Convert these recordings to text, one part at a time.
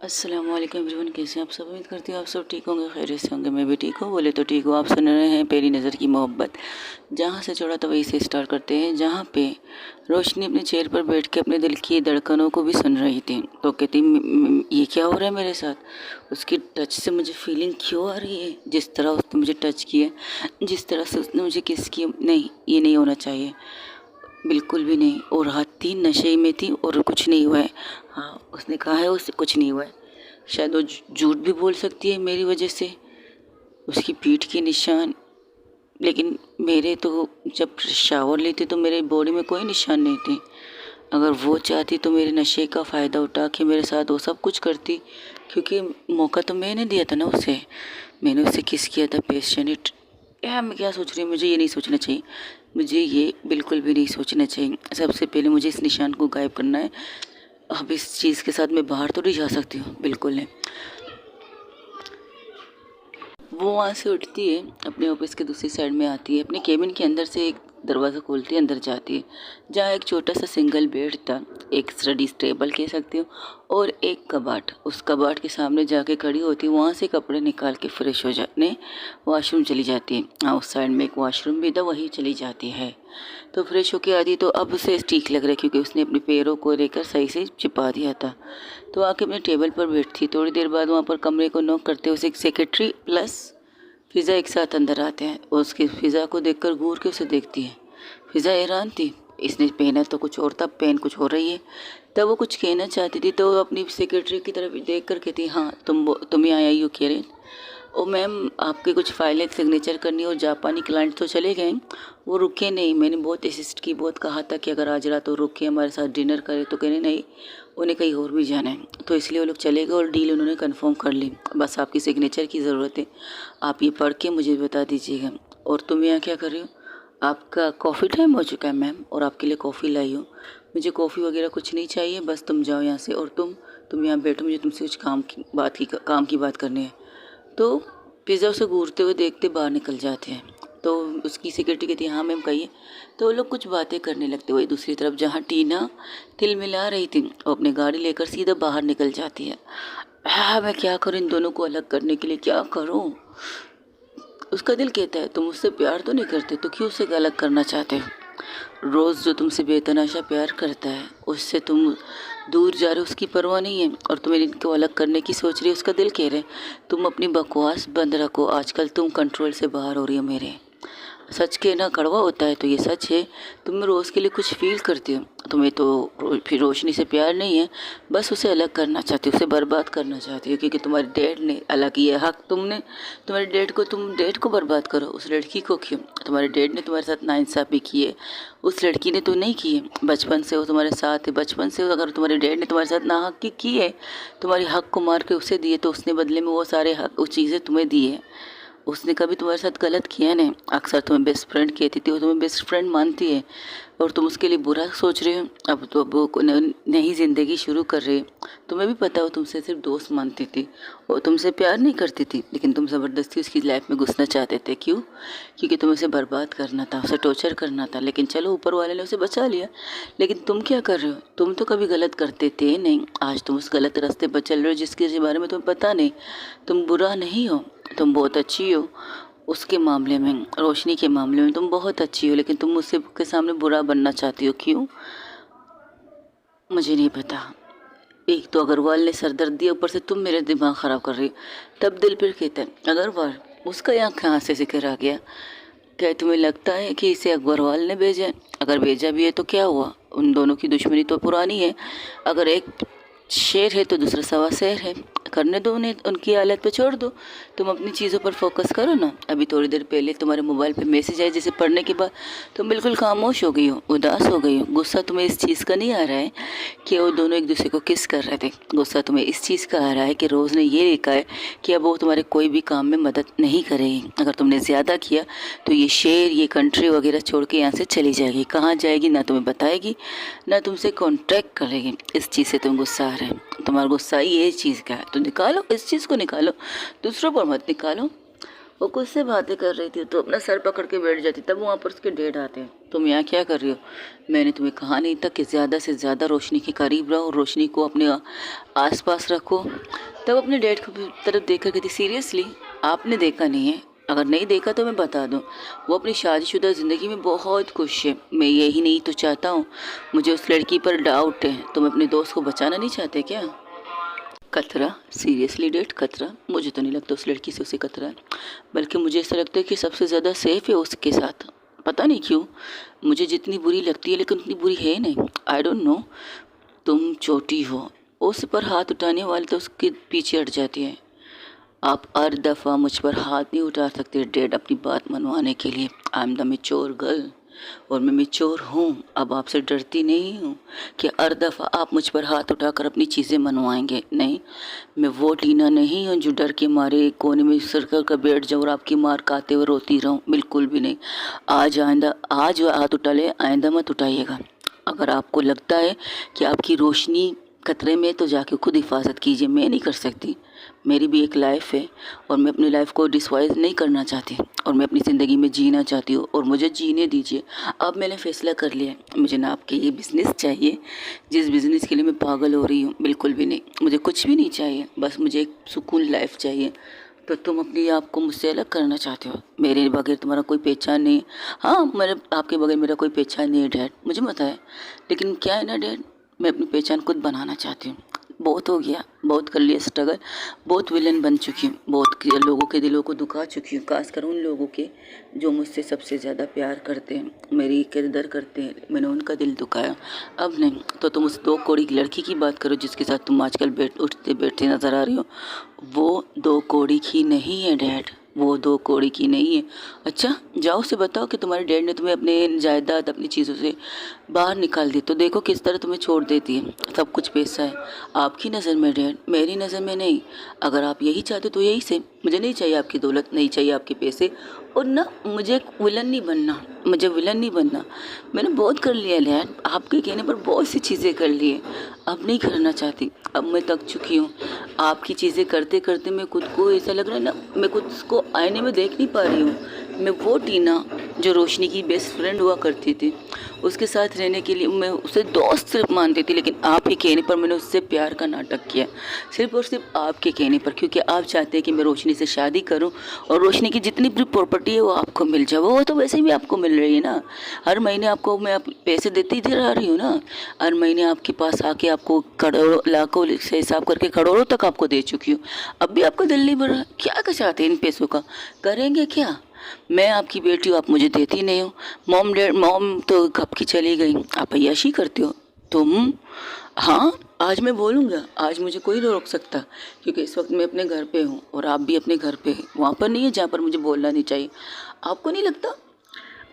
अस्सलाम वालेकुम एवरीवन, कैसे हैं आप सब। उम्मीद करती हूँ आप सब ठीक होंगे, खैरियत से होंगे। मैं भी ठीक हूँ, बोले तो ठीक हूँ। आप सुन रहे हैं पहली नज़र की मोहब्बत। जहाँ से छोड़ा तो वहीं से स्टार्ट करते हैं, जहाँ पे रोशनी अपने चेयर पर बैठ के अपने दिल की धड़कनों को भी सुन रही थी। तो कहती ये क्या हो रहा है मेरे साथ। उसकी टच से मुझे फीलिंग क्यों आ रही है, जिस तरह उसने मुझे टच किया, जिस तरह से उसने मुझे किस किया। नहीं, ये नहीं होना चाहिए, बिल्कुल भी नहीं। और रात थी, नशे में थी और कुछ नहीं हुआ है। हाँ, उसने कहा है उससे कुछ नहीं हुआ है। शायद वो झूठ भी बोल सकती है मेरी वजह से, उसकी पीठ के निशान। लेकिन मेरे तो जब शावर लेती तो मेरे बॉडी में कोई निशान नहीं थे। अगर वो चाहती तो मेरे नशे का फ़ायदा उठा के मेरे साथ वो सब कुछ करती, क्योंकि मौका तो मैंने दिया था ना उसे। मैंने उससे किस किया था पैशनेट। यार मैं क्या सोच रही हूँ, मुझे ये नहीं सोचना चाहिए, मुझे ये बिल्कुल भी नहीं सोचना चाहिए। सबसे पहले मुझे इस निशान को गायब करना है। अब इस चीज़ के साथ मैं बाहर तो नहीं जा सकती हूँ, बिल्कुल नहीं। वो वहाँ से उठती है, अपने ऑफिस के दूसरी साइड में आती है, अपने केबिन के अंदर से एक दरवाज़ा खोलती है, अंदर जाती है, जहाँ एक छोटा सा सिंगल बेड था, एक स्टडी टेबल कह सकती हूँ, और एक कबाट। उस कबाट के सामने जाके खड़ी होती है, वहाँ से कपड़े निकाल के फ्रेश हो जाने वॉशरूम चली जाती है। हाँ, उस साइड में एक वॉशरूम भी था, वहीं चली जाती है। तो फ्रेश होके आती तो अब उसे ठीक लग रहा है, क्योंकि उसने अपने पैरों को लेकर सही से छिपा दिया था। तो आके अपने टेबल पर बैठती। थोड़ी देर बाद वहाँ पर कमरे को नॉक करते उसे एक सेक्रेटरी प्लस फ़िज़ा एक साथ अंदर आते हैं। और उसकी फ़िज़ा को देखकर घूर के उसे देखती है। फ़िज़ा हैरान थी, इसने पहना तो कुछ और था, पहन कुछ हो रही है। तब वो कुछ कहना चाहती थी तो वो अपनी सेक्रेटरी की तरफ देख कर कहती, हाँ तुम ही आई हो कह रहे। ओ मैम, आपके कुछ फाइलें सिग्नेचर करनी और जापानी क्लाइंट तो चले गए, वो रुके नहीं। मैंने बहुत असिस्ट की, बहुत कहा था कि अगर आज रात वो रुके हमारे साथ डिनर करे, तो कहने नहीं, उन्हें कहीं और भी जाना है। तो इसलिए वो लोग चले गए और डील उन्होंने कंफर्म कर ली। बस आपकी सिग्नेचर की ज़रूरत है, आप ये पढ़ के मुझे बता दीजिएगा। और तुम यहाँ क्या कर रही हो। आपका कॉफ़ी टाइम हो चुका है मैम, और आपके लिए कॉफ़ी लाई हूँ। मुझे कॉफ़ी वगैरह कुछ नहीं चाहिए, बस तुम जाओ यहाँ से। और तुम यहाँ बैठो, मुझे तुमसे कुछ काम की बात करनी है। तो पिज़्ज़ा उसे घूरते हुए देखते बाहर निकल जाते हैं। तो उसकी सेक्रेटरी कहती है, हाँ मैम कहिए। तो वो लोग कुछ बातें करने लगते। वही दूसरी तरफ जहाँ टीना तिल मिला रही थी, वो अपनी गाड़ी लेकर सीधा बाहर निकल जाती है। हाँ, मैं क्या करूँ, इन दोनों को अलग करने के लिए क्या करूँ। उसका दिल कहता है, तुम उससे प्यार तो नहीं करते, तो क्यों उसे अलग करना चाहते हो। रोज़ जो तुमसे बेतनाशा प्यार करता है, उससे तुम दूर जा रहे हो, उसकी परवाह नहीं है। और तुम्हें इनको अलग करने की सोच रही है। उसका दिल कह रहा है, तुम अपनी बकवास बंद रखो, आजकल तुम कंट्रोल से बाहर हो रही हो मेरे। सच कहना कड़वा होता है, तो ये सच है। तुम रोज़ के लिए कुछ फील करती हो। तुम्हें तो फिर रोशनी से प्यार नहीं है, बस उसे अलग करना चाहती हो, उसे बर्बाद करना चाहती हो, क्योंकि तुम्हारे डैड ने अलग किया हक तुमने। तुम्हारे डैड को बर्बाद करो, उस लड़की को क्यों। तुम्हारे डैड ने तुम्हारे साथ नाइंसाफ़ी की है, उस लड़की ने तो नहीं की है। बचपन से वो तुम्हारे साथ है, बचपन से अगर तुम्हारे डैड ने तुम्हारे साथ नाहक की है, तुम्हारे हक को मार के उसे दिए, तो उसने बदले में वो सारे हक, वो चीज़ें तुम्हें दी है। उसने कभी तुम्हारे साथ गलत किया नहीं। अक्सर तुम्हें बेस्ट फ्रेंड कहती थी, वो तुम्हें बेस्ट फ्रेंड मानती है, और तुम उसके लिए बुरा सोच रहे हो। अब वो नई ज़िंदगी शुरू कर रही है। तुम्हें भी पता हो, तुमसे सिर्फ दोस्त मानती थी, वो तुमसे प्यार नहीं करती थी, लेकिन तुम ज़बरदस्ती उसकी लाइफ में घुसना चाहते थे। क्यों? क्योंकि तुम्हें उसे बर्बाद करना था, उसे टॉर्चर करना था। लेकिन चलो, ऊपर वाले ने उसे बचा लिया। लेकिन तुम क्या कर रहे हो, तुम तो कभी गलत करते थे नहीं। आज तुम उस गलत रास्ते पर चल रहे हो जिसके बारे में तुम्हें पता नहीं। तुम बुरा नहीं हो, तुम बहुत अच्छी हो। उसके मामले में, रोशनी के मामले में तुम बहुत अच्छी हो, लेकिन तुम मुझसे के सामने बुरा बनना चाहती हो। क्यों? मुझे नहीं पता। एक तो अग्रवाल ने सर दर्द दिया, ऊपर से तुम मेरे दिमाग ख़राब कर रही हो। तब दिल फिर कहता है, अग्रवाल, उसका यहाँ कहाँ से जिक्र आ गया। क्या तुम्हें लगता है कि इसे अग्रवाल ने भेजा है? अगर भेजा भी है तो क्या हुआ, उन दोनों की दुश्मनी तो पुरानी है। अगर एक शेर है तो दूसरा सवा शेर है। करने दो उन्हें, उनकी हालत पे छोड़ दो। तुम अपनी चीज़ों पर फोकस करो ना। अभी थोड़ी देर पहले तुम्हारे मोबाइल पे मैसेज आया, जिसे पढ़ने के बाद तुम बिल्कुल खामोश हो गई हो, उदास हो गई हो। गुस्सा तुम्हें इस चीज़ का नहीं आ रहा है कि वो दोनों एक दूसरे को किस कर रहे थे। गुस्सा तुम्हें इस चीज़ का आ रहा है कि रोज़ ने ये लिखा है कि अब वो तुम्हारे कोई भी काम में मदद नहीं करेगी। अगर तुमने ज़्यादा किया तो ये शहर, ये कंट्री वगैरह छोड़ के यहाँ से चली जाएगी। कहाँ जाएगी, ना तुम्हें बताएगी, ना तुमसे कॉन्ट्रैक्ट करेगी। इस चीज़ से तुम गुस्सा आ रहे हैं। तुम्हारा गुस्सा ये चीज़ का है, तो निकालो, इस चीज़ को निकालो, दूसरों पर मत निकालो। वो कुछ से बातें कर रही थी तो अपना सर पकड़ के बैठ जाती, तब वहाँ पर उसके डैड आते हैं, तुम यहाँ क्या कर रही हो? मैंने तुम्हें कहा नहीं था कि ज़्यादा से ज़्यादा रोशनी के करीब रहो, रोशनी को अपने आसपास रखो। तब अपने डैड की तरफ देख कर कहती, सीरियसली आपने देखा नहीं है? अगर नहीं देखा तो मैं बता दूं, वो अपनी शादीशुदा ज़िंदगी में बहुत खुश है। मैं यही नहीं तो चाहता हूँ, मुझे उस लड़की पर डाउट है। तुम अपने दोस्त को बचाना नहीं चाहते क्या? खतरा? सीरियसली डैड, खतरा? मुझे तो नहीं लगता उस लड़की से उसे खतरा है, बल्कि मुझे ऐसा लगता है कि सबसे ज़्यादा सेफ है उसके साथ। पता नहीं क्यों मुझे जितनी बुरी लगती है लेकिन उतनी बुरी है नहीं। I don't know. तुम छोटी हो, उस पर हाथ उठाने वाले तो उसके पीछे हट जाती है। आप हर दफ़ा मुझ पर हाथ नहीं उठा सकते डैड अपनी बात मनवाने के लिए। I am the mature girl और मैं मेच्योर हूँ। अब आपसे डरती नहीं हूँ कि हर दफ़ा आप मुझ पर हाथ उठाकर अपनी चीज़ें मनवाएंगे। नहीं, मैं वो टीना नहीं हूँ जो डर के मारे कोने में सरकल कर बैठ जाऊँ और आपकी मार खाते हुए रोती रहूँ। बिल्कुल भी नहीं। आज हाथ उठा ले, आइंदा मत उठाइएगा। अगर आपको लगता है कि आपकी रोशनी खतरे में तो जाके खुद हिफाजत कीजिए, मैं नहीं कर सकती। मेरी भी एक लाइफ है और मैं अपनी लाइफ को डिस्वाइज नहीं करना चाहती और मैं अपनी ज़िंदगी में जीना चाहती हूँ और मुझे जीने दीजिए। अब मैंने फ़ैसला कर लिया है, मुझे ना आपके ये बिज़नेस चाहिए जिस बिज़नेस के लिए मैं पागल हो रही हूँ। बिल्कुल भी नहीं, मुझे कुछ भी नहीं चाहिए, बस मुझे एक सुकून लाइफ चाहिए। तो तुम अपने आप को मुझसे अलग करना चाहते हो? मेरे बगैर तुम्हारा कोई पहचान नहीं। हाँ, मेरे आपके बगैर मेरा कोई पहचान नहीं है डैड, मुझे पता है। लेकिन क्या है ना डैड, मैं अपनी पहचान खुद बनाना चाहती हूँ। बहुत हो गया, बहुत कर लिया स्ट्रगल, बहुत विलन बन चुकी हूँ, लोगों के दिलों को दुखा चुकी हूँ, खासकर उन लोगों के जो मुझसे सबसे ज़्यादा प्यार करते हैं, मेरी कदर करते हैं। मैंने उनका दिल दुखाया। अब नहीं तो तुम उस 2 कौड़ी की लड़की की बात करो जिसके साथ तुम आजकल उठते बैठते नज़र आ रही हो। वो 2 कौड़ी की नहीं है डैड, वो 2 कौड़ी की नहीं है। अच्छा, जाओ उसे बताओ कि तुम्हारे डैड ने तुम्हें अपने जायदाद अपनी चीज़ों से बाहर निकाल दी, तो देखो किस तरह तुम्हें छोड़ देती है। सब कुछ पैसा है आपकी नज़र में डैड, मेरी नज़र में नहीं। अगर आप यही चाहते तो यही से, मुझे नहीं चाहिए आपकी दौलत, नहीं चाहिए आपके पैसे, और ना मुझे विलन नहीं बनना, मुझे विलन नहीं बनना। मैंने बहुत कर लिया डैड, आपके कहने पर बहुत सी चीज़ें कर ली है, अब नहीं करना चाहती। अब मैं थक चुकी हूँ आपकी चीज़ें करते करते। मैं खुद को ऐसा लग रहा है ना, मैं खुद को आईने में देख नहीं पा रही हूँ। मैं वो टीना जो रोशनी की बेस्ट फ्रेंड हुआ करती थी, उसके साथ रहने के लिए मैं उसे दोस्त सिर्फ मानती थी, लेकिन आपके कहने पर मैंने उससे प्यार का नाटक किया, सिर्फ और सिर्फ आपके कहने पर, क्योंकि आप चाहते हैं कि मैं रोशनी से शादी करूं और रोशनी की जितनी भी प्रॉपर्टी है वो आपको मिल जाए। वो तो वैसे भी आपको मिल रही है ना, हर महीने आपको मैं पैसे देती ही रह रही हूँ ना। हर महीने आपके पास आके आपको करोड़ों लाखों से हिसाब करके करोड़ों तक आपको दे चुकी हूँ। अब भी आपका दिल नहीं भर रहा? क्या चाहते हैं इन पैसों का? करेंगे क्या? मैं आपकी बेटी हूँ, आप मुझे देती नहीं हो। मॉम तो कब की चली गई, आप अय्याशी करते हो तुम। हाँ, आज मैं बोलूँगा, आज मुझे कोई नहीं रोक सकता, क्योंकि इस वक्त मैं अपने घर पे हूँ और आप भी अपने घर पे हैं। वहाँ पर नहीं है जहाँ पर मुझे बोलना नहीं चाहिए। आपको नहीं लगता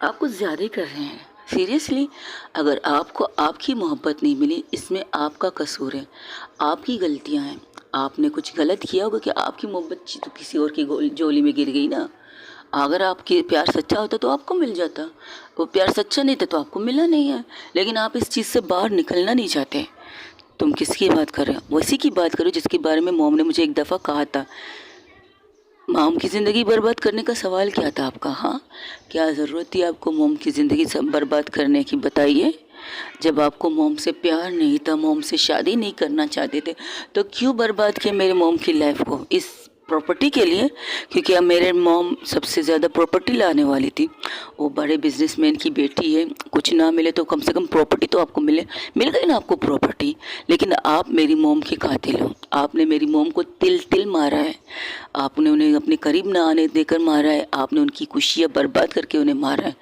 आप कुछ ज़्यादा ही कर रहे हैं? सीरियसली, अगर आपको आपकी मोहब्बत नहीं मिली, इसमें आपका कसूर है, आपकी गलतियाँ हैं। आपने कुछ गलत किया होगा कि आपकी मोहब्बत तो किसी और की झोली में गिर गई ना। अगर आपके प्यार सच्चा होता तो आपको मिल जाता, वो प्यार सच्चा नहीं था तो आपको मिला नहीं है। लेकिन आप इस चीज़ से बाहर निकलना नहीं चाहते। तुम किसकी बात कर रहे हो? वैसी की बात करो जिसके बारे में मॉम ने मुझे एक दफ़ा कहा था। मॉम की ज़िंदगी बर्बाद करने का सवाल क्या था आपका? हाँ, क्या ज़रूरत थी आपको मॉम की ज़िंदगी सब बर्बाद करने की? बताइए। जब आपको मॉम से प्यार नहीं था, मॉम से शादी नहीं करना चाहते थे, तो क्यों बर्बाद किया मेरे मॉम की लाइफ को इस प्रॉपर्टी के लिए? क्योंकि अब मेरे मॉम सबसे ज़्यादा प्रॉपर्टी लाने वाली थी। वो बड़े बिजनेसमैन की बेटी है, कुछ ना मिले तो कम से कम प्रॉपर्टी तो आपको मिले। मिल गई ना आपको प्रॉपर्टी, लेकिन आप मेरी मॉम के कातिल हो। आपने मेरी मॉम को तिल तिल मारा है, आपने उन्हें अपने करीब ना आने देकर मारा है, आपने उनकी खुशियाँ बर्बाद करके उन्हें मारा है।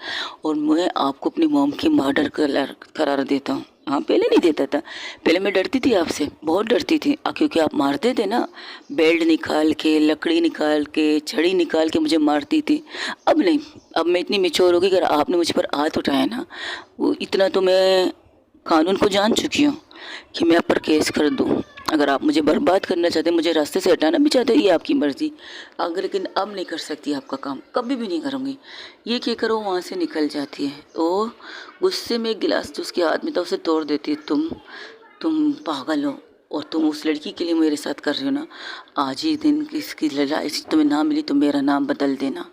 और मैं आपको अपनी मॉम की मर्डर करार देता हूँ। हाँ, पहले नहीं देता था, पहले मैं डरती थी आपसे, बहुत डरती थी, क्योंकि आप मारते थे ना, बेल्ट निकाल के, लकड़ी निकाल के, छड़ी निकाल के मुझे मारती थी। अब नहीं, अब मैं इतनी मैच्योर हो गई, अगर आपने मुझ पर हाथ उठाया ना, वो इतना तो मैं कानून को जान चुकी हूँ कि मैं आप पर केस कर दूँ। अगर आप मुझे बर्बाद करना चाहते, मुझे रास्ते से हटाना भी चाहते, ये आपकी मर्ज़ी। अगर लेकिन अब नहीं कर सकती आपका काम, कभी भी नहीं करूँगी। ये क्या करो, वहाँ से निकल जाती है। ओ, गुस्से में एक गिलास जो उसके हाथ में था उसे तोड़ देती है। तुम पागल हो, और तुम उस लड़की के लिए मेरे साथ कर रहे हो ना, आज ही दिन इसकी लड़ाई तुम्हें ना मिली तो मेरा नाम बदल देना।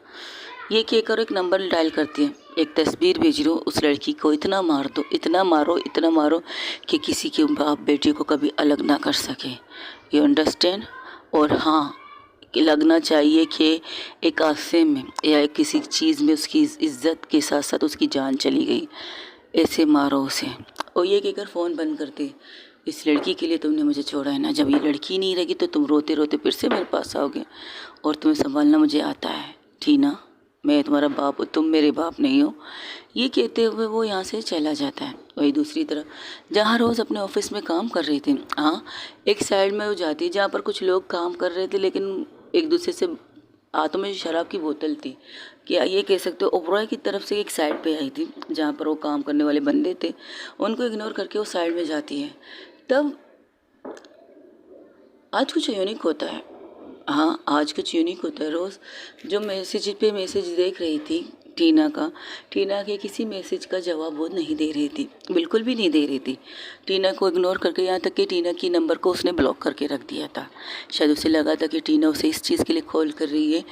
ये कहकर एक नंबर डायल करती है, एक तस्वीर भेज रही हो, उस लड़की को इतना मार दो, इतना मारो, इतना मारो कि किसी के बाप बेटे को कभी अलग ना कर सके। You understand. और हाँ, कि लगना चाहिए कि एक हादसे में या किसी चीज़ में उसकी इज्जत के साथ साथ उसकी जान चली गई, ऐसे मारो उसे। और ये कहकर फ़ोन बंद करते, इस लड़की के लिए तुमने मुझे छोड़ा है ना, जब ये लड़की नहीं रहेगी तो तुम रोते रोते फिर से मेरे पास आओगे, और तुम्हें संभालना मुझे आता है टीना, मैं तुम्हारा बाप हूँ, तुम मेरे बाप नहीं हो। ये कहते हुए वो यहाँ से चला जाता है। वही दूसरी तरफ जहाँ रोज़ अपने ऑफिस में काम कर रही थी, हाँ, एक साइड में वो जाती जहाँ पर कुछ लोग काम कर रहे थे लेकिन एक दूसरे से हाथों में शराब की बोतल थी, क्या ये कह सकते हो, ओबरॉय की तरफ से एक साइड पे आई थी जहाँ पर वो काम करने वाले बंदे थे, उनको इग्नोर करके वो साइड में जाती है। तब आज कुछ यूनिक होता है, हाँ आज कुछ यूनिक होता है। रोज़ जो मैसेज पे मैसेज देख रही थी टीना के किसी मैसेज का जवाब वो नहीं दे रही थी, बिल्कुल भी नहीं दे रही थी। टीना को इग्नोर करके, यहाँ तक कि टीना की नंबर को उसने ब्लॉक करके रख दिया था। शायद उसे लगा था कि टीना उसे इस चीज़ के लिए कॉल कर रही है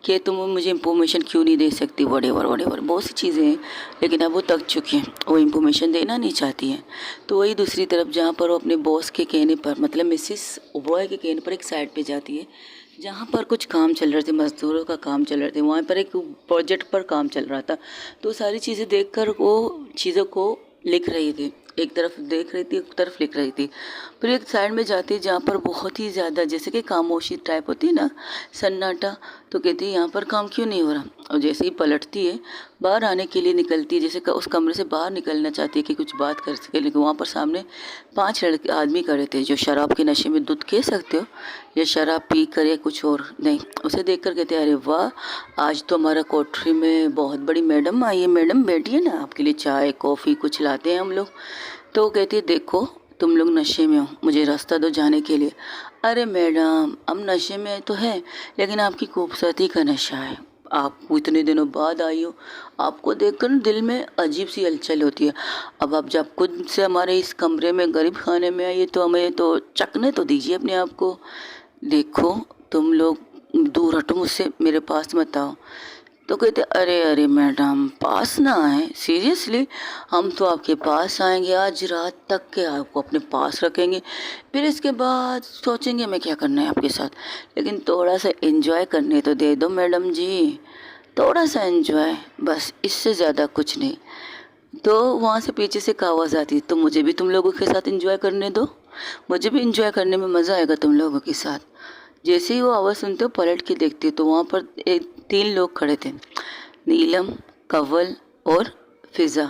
कि तुम मुझे इंफॉर्मेशन क्यों नहीं दे सकती, वडेवर बहुत सी चीज़ें हैं, लेकिन अब वो थक चुकी हैं, वो इंफॉर्मेशन देना नहीं चाहती हैं। तो वही दूसरी तरफ जहाँ पर वो अपने बॉस के कहने पर, मतलब मिसिस ओबरॉय के कहने पर एक साइड पर जाती है जहाँ पर कुछ काम चल रहे थे, मज़दूरों का काम चल रहे थे, वहाँ पर एक प्रोजेक्ट पर काम चल रहा था। तो सारी चीज़ें देखकर वो चीज़ों को लिख रही थी, एक तरफ देख रही थी, एक तरफ लिख रही थी। फिर एक साइड में जाती जहाँ पर बहुत ही ज़्यादा जैसे कि खामोशी टाइप होती है ना, सन्नाटा, तो कहती है यहाँ पर काम क्यों नहीं हो रहा। और जैसे ही पलटती है, बाहर आने के लिए निकलती है, जैसे उस कमरे से बाहर निकलना चाहती है कि कुछ बात कर सके, लेकिन वहाँ पर सामने 5 लड़के आदमी खड़े थे जो शराब के नशे में, दूध कह सकते हो या शराब पी कर या कुछ और नहीं। उसे देख कर कहते अरे वाह, आज तो हमारा कोठरी में बहुत बड़ी मैडम आई है, मैडम बैठिए ना, आपके लिए चाय कॉफ़ी कुछ लाते हैं हम लोग। तो वो कहती है देखो तुम लोग नशे में हो, मुझे रास्ता दो जाने के लिए। अरे मैडम हम नशे में तो है, लेकिन आपकी खूबसूरती का नशा है, आप इतने दिनों बाद आई हो, आपको देखकर दिल में अजीब सी हलचल होती है। अब आप जब खुद से हमारे इस कमरे में गरीब खाने में आइए तो हमें तो चखने तो दीजिए अपने आप को। देखो तुम लोग दूर हटो मुझसे, मेरे पास मत आओ। तो कहते अरे अरे मैडम पास ना आए, सीरियसली हम तो आपके पास आएंगे आज रात तक के, आपको अपने पास रखेंगे, फिर इसके बाद सोचेंगे हमें क्या करना है आपके साथ, लेकिन थोड़ा सा एंजॉय करने तो दे दो मैडम जी, थोड़ा सा एंजॉय, बस इससे ज़्यादा कुछ नहीं। तो वहाँ से पीछे से एक आवाज़ आती है, तो मुझे भी तुम लोगों के साथ एंजॉय करने दो, मुझे भी एंजॉय करने में मज़ा आएगा तुम लोगों के साथ। जैसे ही वो आवाज़ सुनते हो पलट के देखते हो तो वहाँ पर 3 लोग खड़े थे, नीलम, कंवल और फिज़ा।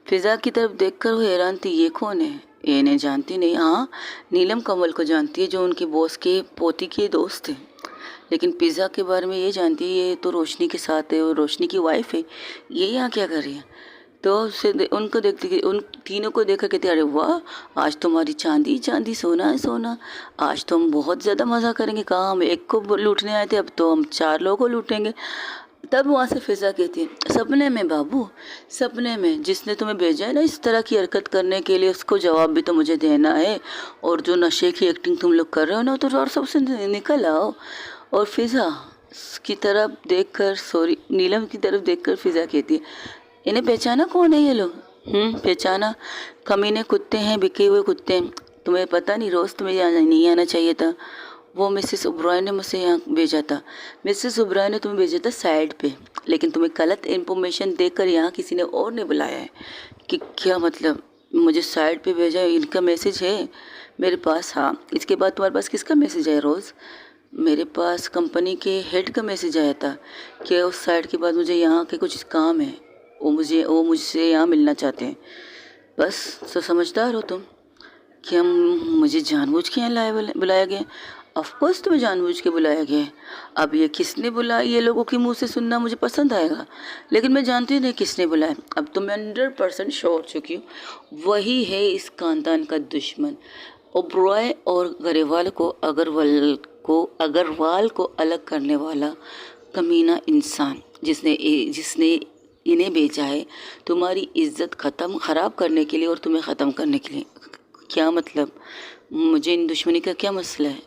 फिज़ा की तरफ देखकर वो हैरान थी, ये कौन है, ये इन्हें जानती नहीं। हाँ नीलम कंवल को जानती है जो उनके बॉस के पोती के दोस्त थे, लेकिन पिज़्ज़ा के बारे में ये जानती है ये तो रोशनी के साथ है और रोशनी की वाइफ है, ये यहाँ क्या कर रही है। तो उसे उनको देखते कि उन तीनों को देखकर कहते अरे वाह आज तुम्हारी चांदी चांदी सोना है सोना, आज तो हम बहुत ज़्यादा मज़ा करेंगे, कहाँ हम एक को लूटने आए थे, अब तो हम 4 लोगों को लूटेंगे। तब वहाँ से फिज़ा कहती है सपने में बाबू, सपने में, जिसने तुम्हें भेजा है ना इस तरह की हरकत करने के लिए उसको जवाब भी तो मुझे देना है, और जो नशे की एक्टिंग तुम लोग कर रहे हो ना तो और सबसे निकल आओ। और फिज़ा की तरफ देखकर, सॉरी नीलम की तरफ देखकर फिज़ा कहती है इन्हें पहचाना कौन है ये लोग, पहचाना, कमीने कुत्ते हैं, बिके हुए कुत्ते हैं, तुम्हें पता नहीं रोज़ तुम्हें यहाँ नहीं आना चाहिए था, वो मिसेस ओबरॉय ने मुझसे यहाँ भेजा था, मिसेस ओबरॉय ने तुम्हें भेजा था साइड पे, लेकिन तुम्हें गलत इन्फॉर्मेशन देकर यहाँ किसी ने और ने बुलाया है। कि क्या मतलब, मुझे साइड पे भेजा है, इनका मैसेज है मेरे पास। हाँ इसके बाद तुम्हारे पास किसका मैसेज आया रोज़, मेरे पास कंपनी के हेड का मैसेज आया था कि उस साइड के बाद मुझे यहाँ के कुछ काम है, वो मुझसे यहाँ मिलना चाहते हैं। बस तो समझदार हो तुम कि हम मुझे जानबूझ के यहाँ बुलाया गया। ऑफकोर्स तुम्हें जानबूझ के बुलाया गया है। अब ये किसने बुलाया ये लोगों के मुंह से सुनना मुझे पसंद आएगा, लेकिन मैं जानती नहीं किसने बुलाया। अब तो मैं 100% श्योर हो चुकी हूँ वही है इस खानदान का दुश्मन, ओबरॉय और अग्रवाल को अलग करने वाला कमीना इंसान, जिसने इन्हें भेजा है तुम्हारी इज्जत ख़राब करने के लिए और तुम्हें ख़त्म करने के लिए। क्या मतलब, मुझे इन दुश्मनी का क्या मसला है?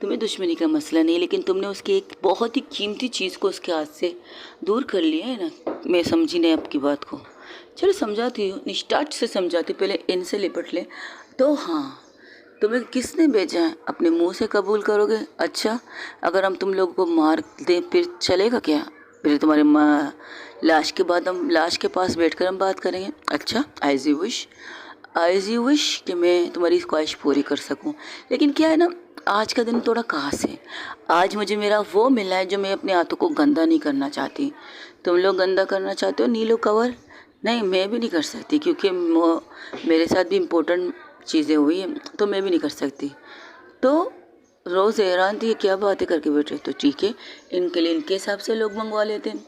तुम्हें दुश्मनी का मसला नहीं, लेकिन तुमने उसकी एक बहुत ही कीमती चीज़ को उसके हाथ से दूर कर लिया है ना। मैं समझी नहीं आपकी बात को। चलो समझाती हूँ, स्टार्ट से समझाती हूँ, पहले इनसे लिपट ले। तो हाँ, तुम्हें किसने भेजा है? अपने मुंह से कबूल करोगे? अच्छा, अगर हम तुम लोगों को मार दें फिर चलेगा क्या? फिर तुम्हारे माँ लाश के बाद हम लाश के पास बैठकर हम बात करेंगे। अच्छा, एज यू विश कि मैं तुम्हारी ख्वाहिश पूरी कर सकूं। लेकिन क्या है ना, आज का दिन थोड़ा खास है। आज मुझे मेरा वो मिला है जो मैं अपने हाथों को गंदा नहीं करना चाहती। तुम लोग गंदा करना चाहते हो नीलो कवर? नहीं, मैं भी नहीं कर सकती, क्योंकि मेरे साथ भी इम्पोर्टेंट चीज़ें हुई हैं, तो मैं भी नहीं कर सकती। तो रोज़ हैरान थी क्या बातें करके बैठे। तो ठीक है, इनके लिए इनके हिसाब से लोग मंगवा लेते हैं।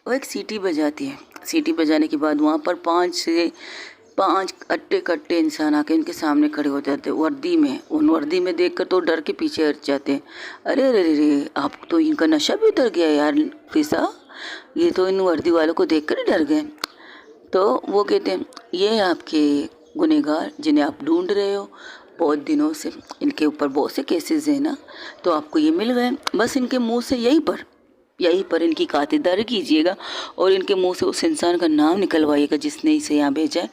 वो एक सीटी बजाती है। सीटी बजाने के बाद वहाँ पर 5 से 5 अट्टे कट्टे इंसान आके इनके सामने खड़े हो जाते हैं वर्दी में। उन वर्दी में देखकर तो डर के पीछे हट जाते हैं। अरे अरे अरे, आप तो इनका नशा भी उतर गया यार फिजा, ये तो इन वर्दी वालों को देखकर ही डर गए। तो वो कहते हैं ये आपके गुनहगार जिन्हें आप ढूंढ रहे हो बहुत दिनों से, इनके ऊपर बहुत से केसेस हैं ना, तो आपको ये मिल गए। बस इनके मुंह से यहीं पर इनकी खातिरदारी कीजिएगा और इनके मुंह से उस इंसान का नाम निकलवाइएगा जिसने इसे यहाँ भेजा है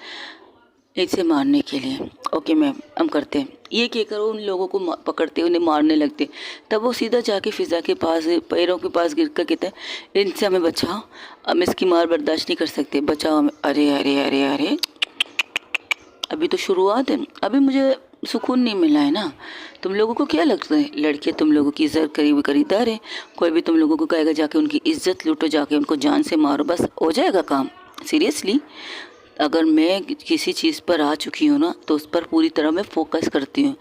इसे मारने के लिए। ओके मैम, हम करते हैं। ये कहकर उन लोगों को पकड़ते उन्हें मारने लगते। तब वो सीधा जाके फिज़ा के पास पैरों के पास गिर कर कहता है इनसे हमें बचाओ, हम इसकी मार बर्दाश्त नहीं कर सकते, बचाओ हमें। अरे अरे अरे अरे, अभी तो शुरुआत है, अभी मुझे सुकून नहीं मिला है ना। तुम लोगों को क्या लगता है लड़कियाँ तुम लोगों की इज्जत करीब खरीदार है? कोई भी तुम लोगों को कहेगा जाके उनकी इज्जत लूटो, जाके उनको जान से मारो, बस हो जाएगा काम? सीरियसली, अगर मैं किसी चीज़ पर आ चुकी हूँ ना तो उस पर पूरी तरह मैं फोकस करती हूँ।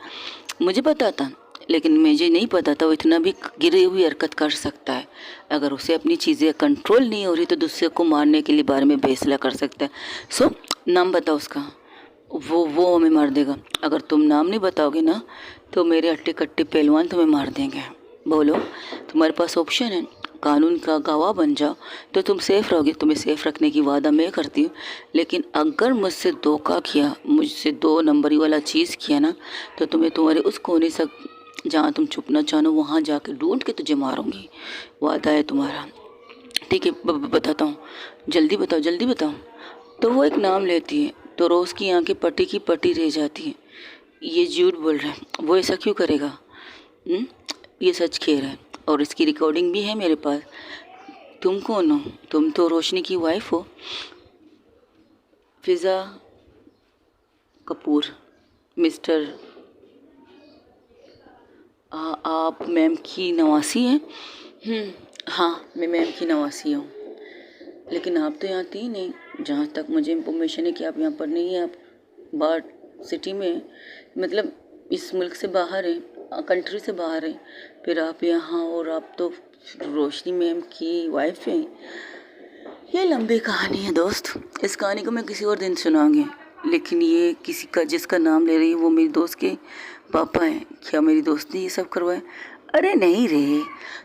मुझे पता था, लेकिन मुझे नहीं पता था वो इतना भी गिरी हुई हरकत कर सकता है। अगर उसे अपनी चीज़ें कंट्रोल नहीं हो रही तो दूसरे को मारने के लिए बारे में फैसला कर सकता है। सो नाम बताओ उसका, वो हमें मार देगा। अगर तुम नाम नहीं बताओगे ना तो मेरे अट्टे कट्टे पहलवान तुम्हें मार देंगे। बोलो, तुम्हारे पास ऑप्शन है, कानून का गवाह बन जाओ तो तुम सेफ रहोगे। तुम्हें सेफ रखने की वादा मैं करती हूँ, लेकिन अगर मुझसे धोखा किया, मुझसे 2 नंबरी वाला चीज़ किया ना, तो तुम्हें तुम्हारे उस कोने से जहाँ तुम छुपना चाहो वहाँ जाके ढूंढ के तुझे मारूंगी। वादा है तुम्हारा? ठीक है, बताता हूँ, जल्दी बताओ जल्दी बताओ। तो वो एक नाम लेती है तो रोज़ की आंखें पटी की पटी रह जाती हैं। ये झूठ बोल रहा है, वो ऐसा क्यों करेगा? ये सच कह रहा है और इसकी रिकॉर्डिंग भी है मेरे पास। तुम कौन हो? तुम तो रोशनी की वाइफ हो, फिज़ा कपूर। मिस्टर आप मैम की नवासी हैं? हाँ, मैं मैम की नवासी हूँ, लेकिन आप तो यहाँ थी नहीं। जहाँ तक मुझे इन्फॉर्मेशन है कि आप यहाँ पर नहीं हैं, आप बाहर सिटी में हैं, मतलब इस मुल्क से बाहर हैं, कंट्री से बाहर हैं, फिर आप यहाँ, और आप तो रोशनी मैम की वाइफ हैं। ये लंबी कहानी है दोस्त, इस कहानी को मैं किसी और दिन सुनाऊंगी, लेकिन ये किसी का जिसका नाम ले रही है वो मेरी दोस्त के पापा हैं। क्या मेरी दोस्त ने ये सब करवाया? अरे नहीं रे,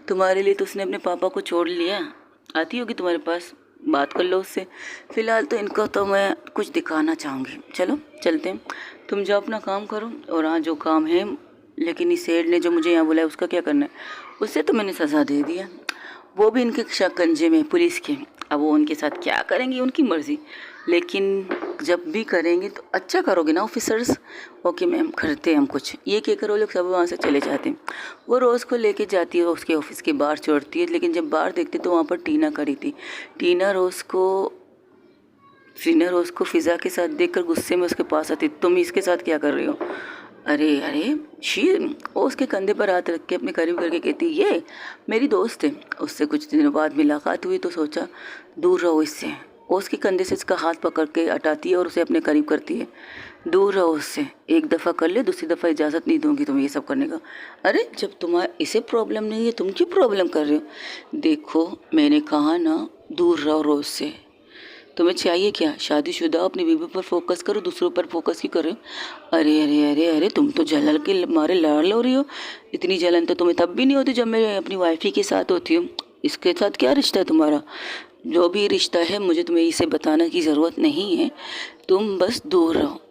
तुम्हारे लिए तो उसने अपने पापा को छोड़ लिया। आती होगी तुम्हारे पास, बात कर लो उससे। फ़िलहाल तो इनको तो मैं कुछ दिखाना चाहूँगी। चलो चलते हैं, तुम जाओ अपना काम करो। और हाँ, जो काम है, लेकिन इस सेठ ने जो मुझे यहाँ बुलाया उसका क्या करना है? उससे तो मैंने सज़ा दे दिया, वो भी इनके शिकंजे में पुलिस के। अब वो उनके साथ क्या करेंगे उनकी मर्ज़ी, लेकिन जब भी करेंगे तो अच्छा करोगे ना ऑफिसर्स। ओके मैम, करते हैं हम कुछ। ये कहकर वो लोग सब वहाँ से चले जाते हैं। वो रोज़ को लेके जाती है, उसके ऑफिस के बाहर छोड़ती है, लेकिन जब बाहर देखती तो वहाँ पर टीना खड़ी थी। टीना रोज़ को फ़िज़ा के साथ देखकर गुस्से में उसके पास आती, तुम इसके साथ क्या कर रही हो? अरे अरे शीर, वो उसके कंधे पर हाथ रख के अपने करीब करके कहती ये मेरी दोस्त है। उससे कुछ दिनों बाद मुलाकात हुई तो सोचा दूर रहो इससे। वो उसके कंधे से इसका हाथ पकड़ के हटाती है और उसे अपने करीब करती है। दूर रहो उससे, एक दफ़ा कर ले, दूसरी दफ़ा इजाज़त नहीं दूंगी तुम्हें ये सब करने का। अरे जब तुम्हारा इसे प्रॉब्लम नहीं है, तुम क्यों प्रॉब्लम कर रहे हो? देखो मैंने कहा ना, दूर रहो रोज़ से। तुम्हें चाहिए क्या? शादीशुदा, अपनी बीवी पर फोकस करो, दूसरों पर फोकस क्यों कर रहे हो? अरे अरे अरे अरे, तुम तो जलन के मारे लड़ लो रही हो। इतनी जलन तो तुम्हें तब भी नहीं होती जब मैं अपनी वाइफी के साथ होती हूँ। इसके साथ क्या रिश्ता है तुम्हारा? जो भी रिश्ता है मुझे तुम्हें इसे बताने की ज़रूरत नहीं है, तुम बस दूर रहो।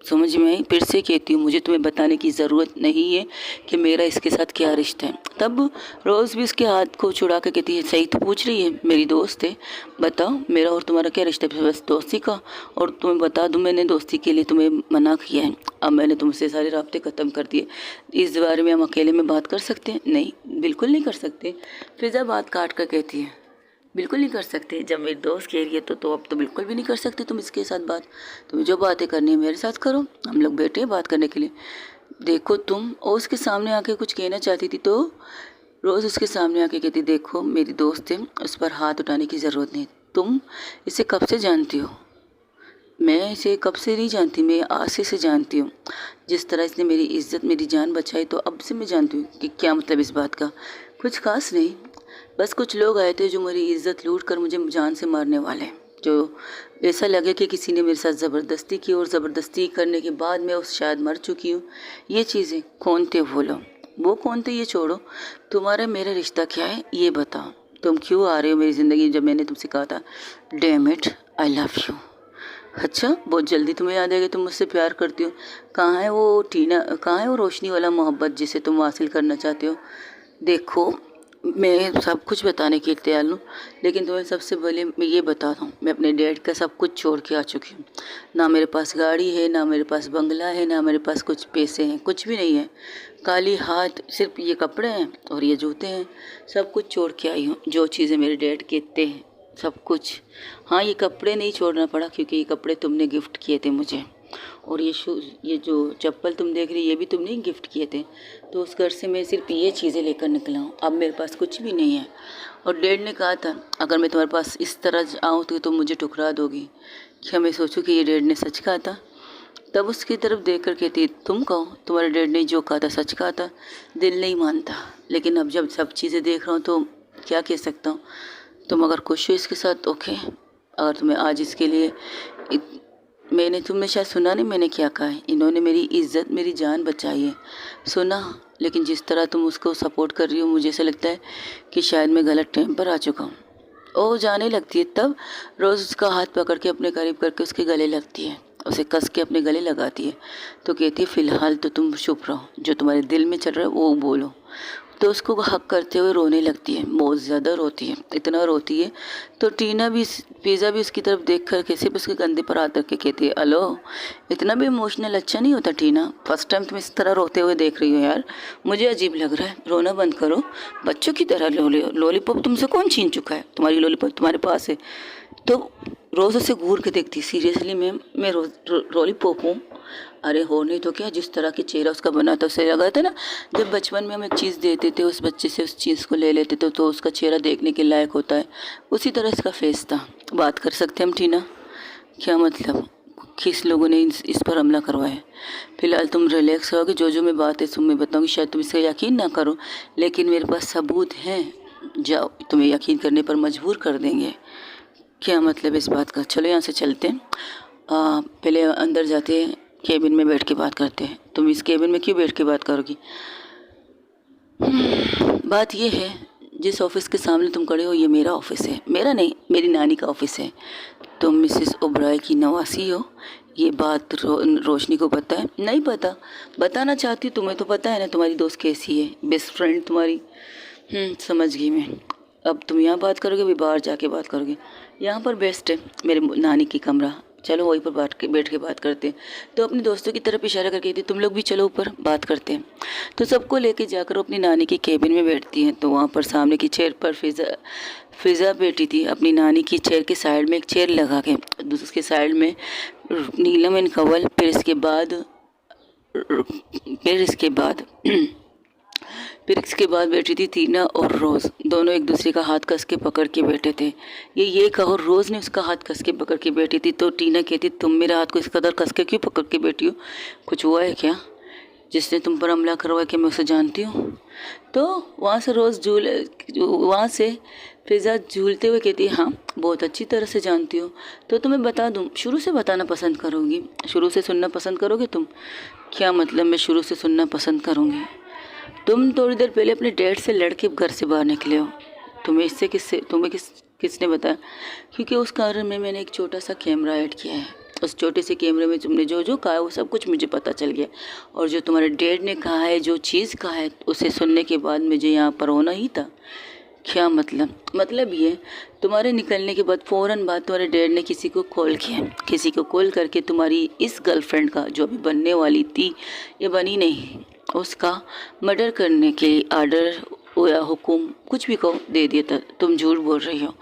समझ में आई? फिर से कहती हूँ, मुझे तुम्हें बताने की ज़रूरत नहीं है कि मेरा इसके साथ क्या रिश्ता है। तब रोज़ भी उसके हाथ को छुड़ा के कहती है, सही तो पूछ रही है, मेरी दोस्त है, बताओ मेरा और तुम्हारा क्या रिश्ता है? बस दोस्ती का। और तुम्हें बता दूँ, मैंने दोस्ती के लिए तुम्हें मना किया है। अब मैंने तुमसे सारे राब्ते ख़त्म कर दिए। इस बारे में हम अकेले में बात कर सकते हैं? नहीं, बिल्कुल नहीं कर सकते। फिज़ा बात काट कर कहती है, बिल्कुल नहीं कर सकते। जब मेरी दोस्त कह रही है तो अब तो बिल्कुल भी नहीं कर सकते तुम इसके साथ बात। तुम्हें जो बातें करनी है मेरे साथ करो, हम लोग बैठे हैं बात करने के लिए। देखो तुम, और उसके सामने आके कुछ कहना चाहती थी तो रोज़ उसके सामने आके कहती, देखो मेरी दोस्त है, उस पर हाथ उठाने की ज़रूरत नहीं। तुम इसे कब से जानती हो? मैं इसे कब से नहीं जानती, मैं आज से जानती हूँ। जिस तरह इसने मेरी इज्जत, मेरी जान बचाई, तो अब से मैं जानती हूँ कि क्या मतलब इस बात का। कुछ खास नहीं, बस कुछ लोग आए थे जो मेरी इज्जत लूट कर मुझे जान से मारने वाले हैं। जो ऐसा लगे कि किसी ने मेरे साथ ज़बरदस्ती की, और ज़बरदस्ती करने के बाद मैं उस शायद मर चुकी हूँ। ये चीज़ें कौन थे वो लोग? वो कौन थे ये छोड़ो, तुम्हारा मेरा रिश्ता क्या है ये बताओ। तुम क्यों आ रहे हो मेरी ज़िंदगी जब मैंने तुमसे कहा था damn it I love you? अच्छा, बहुत जल्दी तुम्हें याद आएगा तुम मुझसे प्यार करती हो। कहाँ है वो टीना, कहाँ है वो रोशनी वाला मोहब्बत जिसे तुम हासिल करना चाहते हो? देखो, मैं सब कुछ बताने के लिए तैयार हूँ, लेकिन तुम्हें सबसे पहले मैं ये बताता हूँ, मैं अपने डैड का सब कुछ छोड़ के आ चुकी हूँ। ना मेरे पास गाड़ी है, ना मेरे पास बंगला है, ना मेरे पास कुछ पैसे हैं, कुछ भी नहीं है। खाली हाथ, सिर्फ ये कपड़े हैं और ये जूते हैं। सब कुछ छोड़ के आई हूँ, जो चीज़ें मेरे डैड कहते हैं सब कुछ। हाँ, ये कपड़े नहीं छोड़ना पड़ा क्योंकि ये कपड़े तुमने गिफ्ट किए थे मुझे, और ये शूज़, ये जो चप्पल तुम देख रही ये भी तुमने ही गिफ्ट किए थे। तो उस घर से मैं सिर्फ ये चीज़ें लेकर निकला हूँ, अब मेरे पास कुछ भी नहीं है। और डैड ने कहा था अगर मैं तुम्हारे पास इस तरह आऊँ तो तुम मुझे ठुकरा दोगी। क्या मैं सोचूं कि ये डैड ने सच कहा था? तब उसकी तरफ देख कर कहती, तुम कहो, तुम्हारे डैड ने जो कहा था सच कहा था? दिल नहीं मानता, लेकिन अब जब सब चीज़ें देख रहा हूँ तो क्या कह सकता हूँ। तुम अगर खुश हो इसके साथ ओके, अगर तुम्हें आज इसके लिए मैंने, तुमने शायद सुना नहीं मैंने क्या कहा है, इन्होंने मेरी इज्जत, मेरी जान बचाई है, सुना? लेकिन जिस तरह तुम उसको सपोर्ट कर रही हो, मुझे ऐसा लगता है कि शायद मैं गलत टाइम पर आ चुका हूँ। ओ जाने लगती है। तब रोज़ उसका हाथ पकड़ के अपने करीब करके उसके गले लगती है, उसे कस के अपने गले लगाती है। तो कहती है फ़िलहाल तो तुम चुप रहो, जो तुम्हारे दिल में चल रहा है वो बोलो। तो उसको हक करते हुए रोने लगती है, बहुत ज़्यादा रोती है, इतना रोती है। तो टीना भी, पिज़्ज़ा भी उसकी तरफ देख कर कैसे भी उसके कंधे पर हाथ रख के कहती है, अलो, इतना भी इमोशनल अच्छा नहीं होता टीना, फर्स्ट टाइम तुम इस तरह रोते हुए देख रही हो यार, मुझे अजीब लग रहा है, रोना बंद करो, बच्चों की तरह लॉलीपॉप तुमसे कौन छीन चुका है? तुम्हारी लॉलीपॉप तुम्हारे पास है। तो रोज़ उसे घूर के देखती, सीरियसली मैम मैं लॉलीपॉप हूँ? अरे हो नहीं तो क्या, जिस तरह की चेहरा उसका बना था उसे लगा था ना, जब बचपन में हम एक चीज़ देते थे उस बच्चे से उस चीज़ को ले लेते थे तो उसका चेहरा देखने के लायक होता है, उसी तरह इसका फेस था। बात कर सकते हम टीना? क्या मतलब, किस लोगों ने इस पर हमला करवाया है? फिलहाल तुम रिलैक्स रहोगे, जो मैं बात है तुम्हें बताऊँगी, शायद तुम इसे यकीन ना करो, लेकिन मेरे पास सबूत हैं, जाओ तुम्हें यकीन करने पर मजबूर कर देंगे। क्या मतलब इस बात का? चलो यहाँ से चलते हैं, पहले अंदर जाते हैं, केबिन में बैठ के बात करते हैं। तुम इस केबिन में क्यों बैठ के बात करोगी? बात ये है, जिस ऑफिस के सामने तुम खड़े हो ये मेरा ऑफिस है, मेरा नहीं, मेरी नानी का ऑफिस है। तुम मिसेस ओबराय की नवासी हो, ये बात रोशनी को पता है? नहीं पता, बताना चाहती हूँ, तुम्हें तो पता है ना तुम्हारी दोस्त कैसी है, बेस्ट फ्रेंड तुम्हारी। समझ गई मैं। अब तुम यहाँ बात करोगे, अभी बाहर जाके बात करोगे? यहाँ पर बेस्ट है मेरे नानी की कमरा, चलो वहीं पर बैठ के बात करते हैं। तो अपने दोस्तों की तरफ इशारा करके कहती, तुम लोग भी चलो ऊपर बात करते हैं। तो सबको लेके जाकर अपनी नानी की केबिन में बैठती हैं। तो वहाँ पर सामने की चेयर पर फिज़ा बैठी थी, अपनी नानी की चेयर के साइड में एक चेयर लगा के, उसके साइड में नीलम एंड कंवल, फिर इसके बाद बैठी थी टीना और रोज़, दोनों एक दूसरे का हाथ कस के पकड़ के बैठे थे। ये कहो, रोज़ ने उसका हाथ कस के पकड़ के बैठी थी। तो टीना कहती, तुम मेरे हाथ को इस कदर कस के क्यों पकड़ के बैठी हो? कुछ हुआ है क्या? जिसने तुम पर हमला करवाया, कि मैं उसे जानती हूँ? तो वहाँ से फिज़ा झूलते हुए कहती है, हाँ बहुत अच्छी तरह से जानती हो। तो तुम्हें बता दूँ, शुरू से बताना पसंद करोगी, शुरू से सुनना पसंद करोगे तुम? क्या मतलब मैं शुरू से सुनना पसंद करूँगी? तुम थोड़ी देर पहले अपने डैड से लड़के घर से बाहर निकले हो, तुम्हें किसने बताया? क्योंकि उस कारण में मैंने एक छोटा सा कैमरा ऐड किया है, उस छोटे से कैमरे में तुमने जो जो कहा है वो सब कुछ मुझे पता चल गया। और जो तुम्हारे डैड ने कहा है, जो चीज़ कहा है, उसे सुनने के बाद मुझे यहाँ पर होना ही था। क्या मतलब ये, तुम्हारे निकलने के बाद फ़ौरन बाद तुम्हारे डैड ने किसी को कॉल किया, किसी को कॉल करके तुम्हारी इस गर्लफ्रेंड का, जो अभी बनने वाली थी, ये बनी नहीं, उसका मर्डर करने के लिए आर्डर या हुक्म कुछ भी कहो दे दिया था। तुम झूठ बोल रही हो,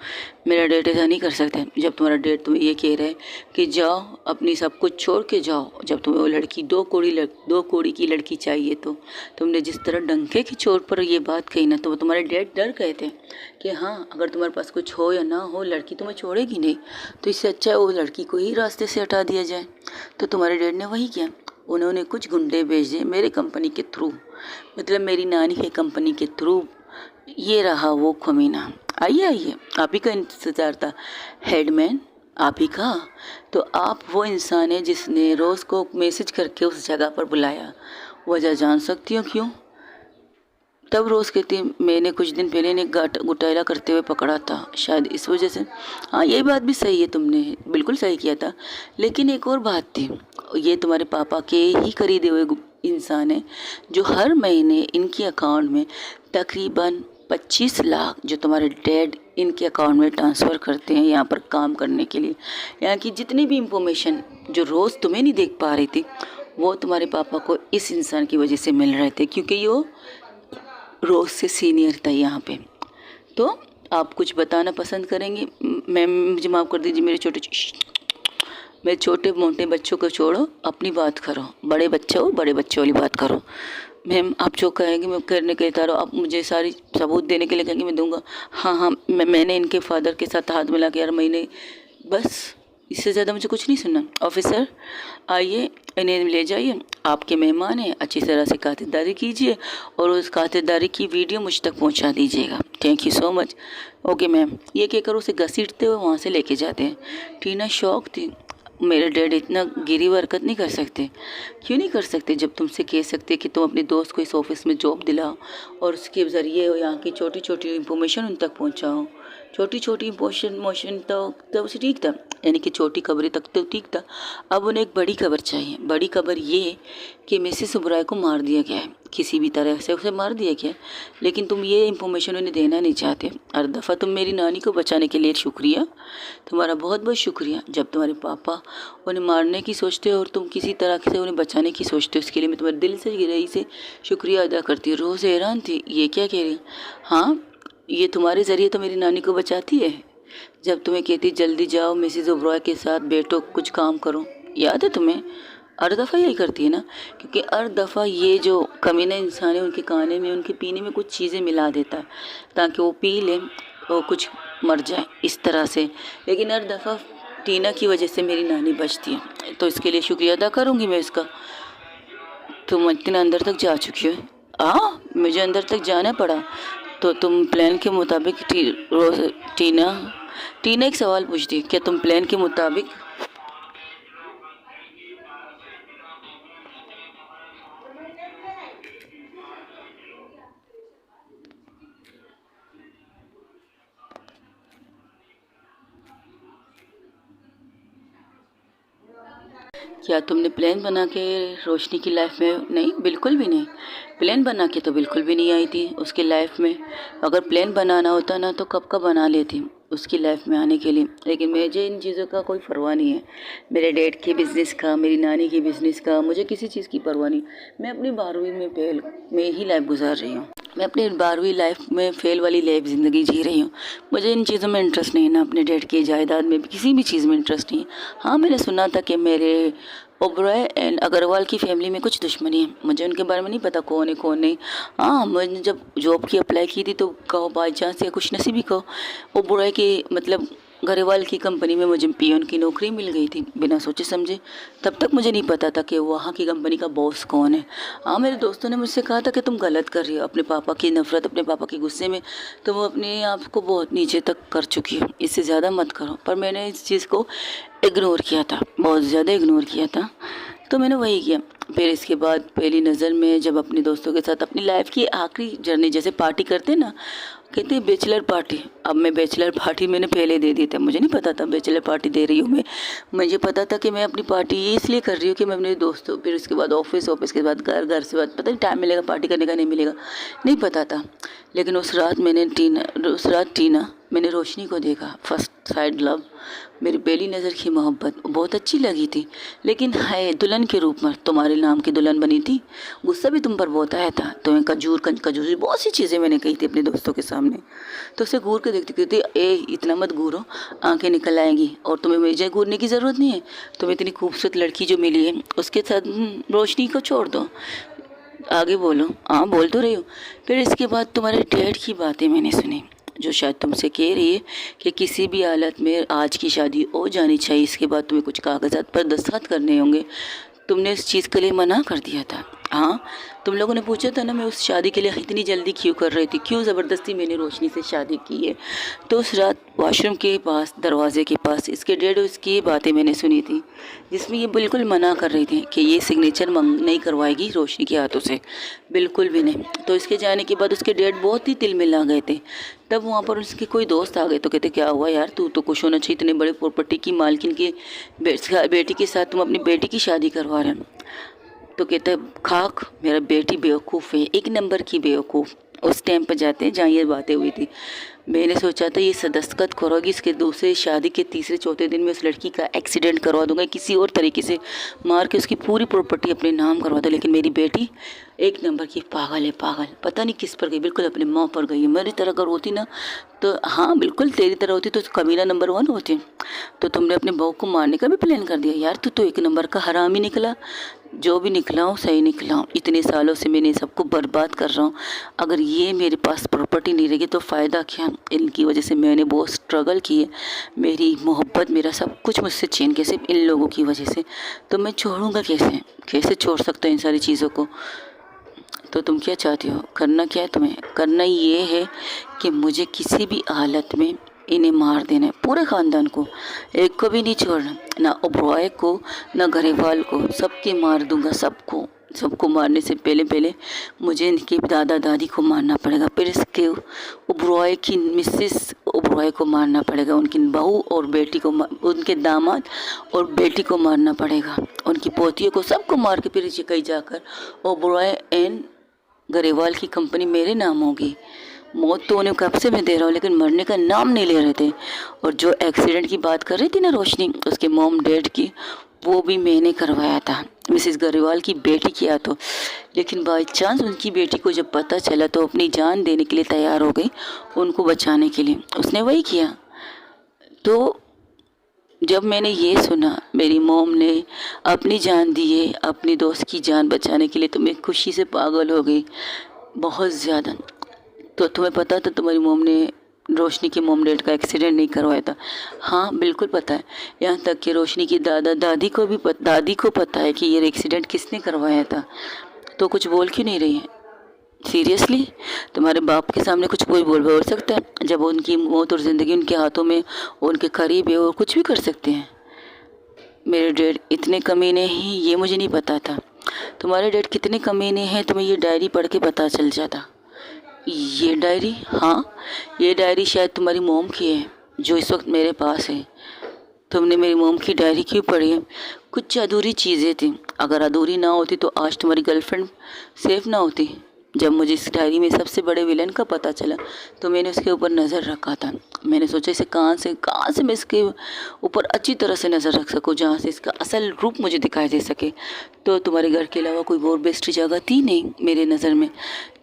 मेरा डैड ऐसा नहीं कर सकता। जब तुम्हारा डैड तुम्हें ये कह रहा है कि जाओ अपनी सब कुछ छोड़ के जाओ, जब तुम्हें वो लड़की दो कौड़ी की लड़की चाहिए, तो तुमने जिस तरह डंके की चोट पर ये बात कही ना, तो वो तुम्हारे डैड डर गए थे कि हाँ, अगर तुम्हारे पास कुछ हो या ना हो, लड़की तुम्हें छोड़ेगी नहीं, तो इससे अच्छा है वो लड़की को ही रास्ते से हटा दिया जाए। तो तुम्हारे डैड ने वही किया। उन्होंने कुछ गुंडे भेजे मेरे कंपनी के थ्रू, मतलब मेरी नानी के कंपनी के थ्रू। ये रहा वो कमीना। आइए, आप ही का इंतज़ार था हेडमैन, आप ही का। तो आप वो इंसान है जिसने रोज़ को मैसेज करके उस जगह पर बुलाया। वजह जान सकती हो क्यों? तब रोज़ कहती मैंने कुछ दिन पहले ने गुटाइला करते हुए पकड़ा था, शायद इस वजह से। हाँ, ये बात भी सही है, तुमने बिल्कुल सही किया था। लेकिन एक और बात थी, ये तुम्हारे पापा के ही खरीदे हुए इंसान है, जो हर महीने इनके अकाउंट में तकरीबन 25 लाख जो तुम्हारे डैड इनके अकाउंट में ट्रांसफ़र करते हैं यहाँ पर काम करने के लिए। यहाँ की जितनी भी इंफॉर्मेशन जो रोज़ तुम्हें नहीं देख पा रही थी, वो तुम्हारे पापा को इस इंसान की वजह से मिल रहे थे, क्योंकि ये रोज़ से सीनियर था यहाँ पे। तो आप कुछ बताना पसंद करेंगे? मैम मुझे माफ़ कर दीजिए, मेरे छोटे मोटे बच्चों को छोड़ो, अपनी बात करो। बड़े बच्चे हो, बड़े बच्चों वाली बात करो। मैम आप जो कहेंगे मैं करने के लिए तैयार हूँ। आप मुझे सारी सबूत देने के लिए कहेंगे, मैं दूंगा। हाँ, मैंने इनके फादर के साथ हाथ मिला के हर महीने, बस इससे ज़्यादा मुझे कुछ नहीं सुनना। ऑफिसर आइए, इन्हें ले जाइए, आपके मेहमान हैं, अच्छी तरह से खातिरदारी कीजिए और उस खातिरदारी की वीडियो मुझ तक पहुंचा दीजिएगा। Thank you so much. Okay ma'am. ये कहकर उसे घसीटते हुए वहाँ से लेके जाते हैं। टीना शौक थी, मेरे डैड इतना गिरी हरकत नहीं कर सकते। क्यों नहीं कर सकते? जब तुमसे कह सकते कि तुम अपने दोस्त को इस ऑफिस में जॉब दिलाओ और उसके ज़रिए यहाँ की छोटी छोटी इंफॉर्मेशन उन तक पहुँचाओ। छोटी छोटी मोशन तो उसे ठीक था, यानी कि छोटी खबरें तक तो ठीक था। अब उन्हें एक बड़ी खबर चाहिए। बड़ी खबर ये कि मिसेस ओबराय को मार दिया गया है, किसी भी तरह से उसे मार दिया गया है। लेकिन तुम ये इंफॉर्मेशन उन्हें देना नहीं चाहते। हर दफ़ा तुम मेरी नानी को बचाने के लिए शुक्रिया, तुम्हारा बहुत बहुत शुक्रिया। जब तुम्हारे पापा उन्हें मारने की सोचते हो और तुम किसी तरह से उन्हें बचाने की सोचते हो, उसके लिए मैं तुम्हारे दिल से गहराई से शुक्रिया अदा करती हूँ। रोज़ हैरान थी, ये क्या कह रही? हाँ, ये तुम्हारे ज़रिए तो मेरी नानी को बचाती है। जब तुम्हें कहती जल्दी जाओ मिसेस ओबरॉय के साथ बैठो, कुछ काम करो, याद है तुम्हें? हर दफ़ा यही करती है ना, क्योंकि हर दफ़ा ये जो कमीना इंसान है उनके खाने में, उनके पीने में कुछ चीज़ें मिला देता है ताकि वो पी लें और कुछ मर जाए इस तरह से। लेकिन हर दफ़ा टीना की वजह से मेरी नानी बचती है, तो इसके लिए शुक्रिया अदा करूँगी मैं इसका। तुम इतना अंदर तक जा चुकी हो? हाँ, मुझे अंदर तक जाना पड़ा। तो तुम प्लान के मुताबिक टीना टीना एक सवाल पूछती, क्या तुम प्लान के मुताबिक क्या तुमने प्लान बना के रोशनी की लाइफ में? नहीं, बिल्कुल भी नहीं। प्लान बना के तो बिल्कुल भी नहीं आई थी उसकी लाइफ में। अगर प्लान बनाना होता ना तो कब का बना लेती उसकी लाइफ में आने के लिए। लेकिन मुझे इन चीज़ों का कोई परवाह नहीं है। मेरे डैड के बिज़नेस का, मेरी नानी के बिज़नेस का, मुझे किसी चीज़ की परवाह नहीं। मैं अपनी 12वीं में ही लाइफ गुजार रही हूँ। मैं अपनी 12वीं लाइफ में फेल वाली लाइफ ज़िंदगी जी रही हूँ। मुझे इन चीज़ों में इंटरेस्ट नहीं है, ना अपने डैड की जायदाद में भी, किसी भी चीज़ में इंटरेस्ट नहीं है। हाँ, मैंने सुना था कि मेरे ओबरॉय एंड अग्रवाल की फैमिली में कुछ दुश्मनी है। मुझे उनके बारे में नहीं पता कौन है कौन नहीं। हाँ, मैंने जब जॉब की अप्लाई की थी तो कहो बाई चांस या कुछ नसीबी कहो, ओबरॉय की मतलब गरेवाल की कंपनी में मुझे पियोन की नौकरी मिल गई थी बिना सोचे समझे। तब तक मुझे नहीं पता था कि वहाँ की कंपनी का बॉस कौन है। हाँ, मेरे दोस्तों ने मुझसे कहा था कि तुम गलत कर रही हो। अपने पापा की नफ़रत, अपने पापा के गुस्से में तुम अपने आप को बहुत नीचे तक कर चुकी हो, इससे ज़्यादा मत करो। पर मैंने इस चीज़ को इग्नोर किया था, बहुत ज़्यादा इग्नोर किया था। तो मैंने वही किया। फिर इसके बाद पहली नज़र में जब अपने दोस्तों के साथ अपनी लाइफ की आखिरी जर्नी जैसे पार्टी करते हैं ना, कहते हैं बैचलर पार्टी। अब मैं बैचलर पार्टी मैंने पहले दे दी था, मुझे नहीं पता था बैचलर पार्टी दे रही हूँ मैं। मुझे पता था कि मैं अपनी पार्टी ये इसलिए कर रही हूँ कि मैं अपने दोस्तों, फिर उसके बाद ऑफिस, ऑफिस के बाद घर, घर से बाद पता नहीं टाइम मिलेगा पार्टी करने का नहीं मिलेगा, नहीं पता था। लेकिन उस रात टीना मैंने रोशनी को देखा, फर्स्ट साइड लव, मेरी पहली नज़र की मोहब्बत बहुत अच्छी लगी थी। लेकिन है दुल्हन के रूप में तुम्हारे नाम की दुल्हन बनी थी। गुस्सा भी तुम पर बहुत आया था, तुम्हें खजूर बहुत सी चीज़ें मैंने कही थी अपने दोस्तों के सामने। तो उसे घूर के देखती कहती ए इतना मत घूरो, आंखें निकल आएंगी, और तुम्हें मुझे घूरने की ज़रूरत नहीं है। तुम्हें इतनी खूबसूरत लड़की जो मिली है उसके साथ रोशनी को छोड़ दो, आगे बोलो। हाँ बोल तो रही हो। फिर इसके बाद तुम्हारे डैड की बातें मैंने सुनी, जो शायद तुमसे कह रही है कि किसी भी हालत में आज की शादी हो जानी चाहिए, इसके बाद तुम्हें कुछ कागजात पर दस्तखत करने होंगे। तुमने इस चीज़ के लिए मना कर दिया था। हाँ, तुम लोगों ने पूछा था ना मैं उस शादी के लिए इतनी जल्दी क्यों कर रही थी, क्यों ज़बरदस्ती मैंने रोशनी से शादी की है। तो उस रात वॉशरूम के पास, दरवाजे के पास इसके डैड उसकी बातें मैंने सुनी थी, जिसमें ये बिल्कुल मना कर रही थी कि ये सिग्नेचर नहीं करवाएगी रोशनी के हाथों से, बिल्कुल भी नहीं। तो इसके जाने के बाद उसके डैड बहुत ही तिल मिला गए थे। तब वहाँ पर उसके कोई दोस्त आ गए तो कहते क्या हुआ यार, तू तो खुश होना चाहिए, इतने बड़े प्रॉपर्टी की मालकिन के बेटी के साथ तुम अपनी बेटी की शादी करवा रहे हैं। तो कहते खाक, मेरा बेटी बेवकूफ़ है, एक नंबर की बेवकूफ़। उस टाइम पर जाते हैं जहाँ ये बातें हुई थी। मैंने सोचा था ये दस्तखत करोगी, इसके दूसरे शादी के तीसरे चौथे दिन में उस लड़की का एक्सीडेंट करवा दूंगा, किसी और तरीके से मार के उसकी पूरी प्रॉपर्टी अपने नाम करवा दो। लेकिन मेरी बेटी एक नंबर की पागल है, पागल, पता नहीं किस पर गई, बिल्कुल अपने माँ पर गई। मेरी तरह अगर होती ना तो, हाँ बिल्कुल तेरी तरह होती तो कमीना नंबर 1 होती। तो तुमने अपने बहू को मारने का भी प्लान कर दिया यार, तू तो एक नंबर का हरामी निकला। जो भी निकला हूँ सही निकला हूँ, इतने सालों से मैंने सबको बर्बाद कर रहा हूँ। अगर ये मेरे पास प्रॉपर्टी नहीं रहेगी तो फ़ायदा क्या, इनकी वजह से मैंने बहुत स्ट्रगल की है, मेरी मोहब्बत, मेरा सब कुछ मुझसे छीन के सिर्फ इन लोगों की वजह से। तो मैं छोड़ूंगा कैसे, कैसे छोड़ सकता हूँ इन सारी चीज़ों को। तो तुम क्या चाहती हो, करना क्या है तुम्हें? करना ये है कि मुझे किसी भी हालत में इन्हें मार देना है, पूरे ख़ानदान को, एक को भी नहीं छोड़ना, ना ओबरॉय को ना गरेवाल को, सबके मार दूंगा, सबको। सबको मारने से पहले पहले मुझे इनके दादा दादी को मारना पड़ेगा, फिर इसके ओबरॉय की मिसेस ओबरॉय को मारना पड़ेगा, उनकी बहू और बेटी को, उनके दामाद और बेटी को मारना पड़ेगा, उनकी पोतियों को, सबको मार के फिर कहीं जाकर ओबरॉय एंड गरेवाल की कंपनी मेरे नाम होगी। मौत तो उन्हें कब से मैं दे रहा हूँ, लेकिन मरने का नाम नहीं ले रहे थे। और जो एक्सीडेंट की बात कर रही थी ना रोशनी, उसके मॉम डैड की, वो भी मैंने करवाया था, मिसेस गरेवाल की बेटी किया तो। लेकिन बाई चांस उनकी बेटी को जब पता चला तो अपनी जान देने के लिए तैयार हो गई, उनको बचाने के लिए उसने वही किया। तो जब मैंने ये सुना मेरी मॉम ने अपनी जान दी है अपनी दोस्त की जान बचाने के लिए, तो मैं खुशी से पागल हो गई बहुत ज़्यादा। तो तुम्हें पता था तुम्हारी मॉम ने रोशनी के मॉम डैड का एक्सीडेंट नहीं करवाया था? हाँ बिल्कुल पता है, यहाँ तक कि रोशनी की दादा दादी को पता है कि ये एक्सीडेंट किसने करवाया था। तो कुछ बोल क्यों नहीं रही है? सीरियसली तुम्हारे बाप के सामने कुछ कोई बोल सकता है जब उनकी मौत और ज़िंदगी उनके हाथों में, उनके करीब है, और कुछ भी कर सकते हैं। मेरे डैड इतने कमीने हैं ये मुझे नहीं पता था। तुम्हारे डैड कितने कमीने हैं तुम्हें ये डायरी पढ़ के पता चल जाता। ये डायरी? हाँ, ये डायरी शायद तुम्हारी मॉम की है जो इस वक्त मेरे पास है। तुमने मेरी मॉम की डायरी क्यों पढ़ी है? कुछ अधूरी चीज़ें थी, अगर अधूरी ना होती तो आज तुम्हारी गर्लफ्रेंड सेफ ना होती। जब मुझे इस डायरी में सबसे बड़े विलन का पता चला तो मैंने उसके ऊपर नज़र रखा था। मैंने सोचा इसे कहाँ से मैं इसके ऊपर अच्छी तरह से नज़र रख सकूँ जहाँ से इसका असल रूप मुझे दिखाई दे सके। तो तुम्हारे घर के अलावा कोई और बेस्ट जगह थी नहीं मेरे नज़र में।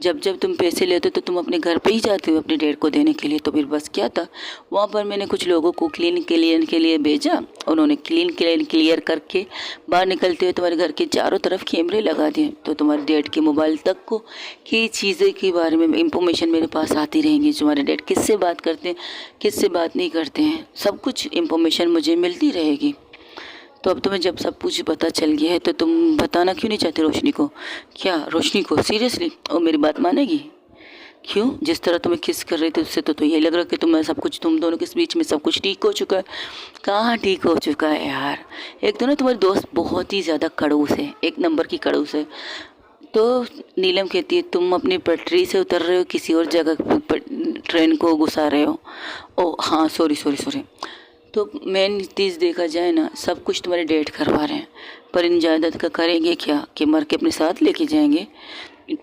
जब जब तुम पैसे लेते तो तुम अपने घर पे ही जाते हो अपने डैड को देने के लिए। तो फिर बस क्या था, वहाँ पर मैंने कुछ लोगों को क्लीन क्लियर के लिए भेजा, उन्होंने क्लीन क्लियर करके बाहर निकलते हुए तुम्हारे घर के चारों तरफ कैमरे लगा दिए। तो तुम्हारे डैड के मोबाइल तक को की चीज़ें के बारे में इंफॉर्मेशन मेरे पास आती रहेंगी। तुम्हारे डैड किससे बात करते हैं, किससे बात नहीं करते हैं, सब कुछ इंफॉर्मेशन मुझे मिलती रहेगी। तो अब तुम्हें जब सब कुछ पता चल गया है तो तुम बताना क्यों नहीं चाहते रोशनी को? क्या रोशनी को? सीरियसली वो मेरी बात मानेगी? क्यों? जिस तरह तुम्हें किस कर रही थी उससे तो यही लग रहा कि तुम्हें सब कुछ, तुम दोनों के बीच में सब कुछ ठीक हो चुका है। कहाँ ठीक हो चुका है यार। एक तो ना तुम्हारी दोस्त बहुत ही ज़्यादा खड़ूस है, एक नंबर की खड़ूस है। तो नीलम कहती है तुम अपनी पटरी से उतर रहे हो, किसी और जगह पर ट्रेन को घुसा रहे हो। ओ हाँ, सॉरी सॉरी सॉरी। तो मेन चीज़ देखा जाए ना, सब कुछ तुम्हारे डैड करवा रहे हैं, पर इन जायदाद का करेंगे क्या कि मर के अपने साथ लेके जाएंगे?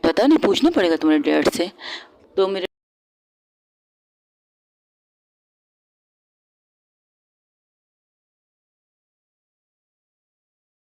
पता नहीं, पूछना पड़ेगा तुम्हारे डैड से। तो मेरे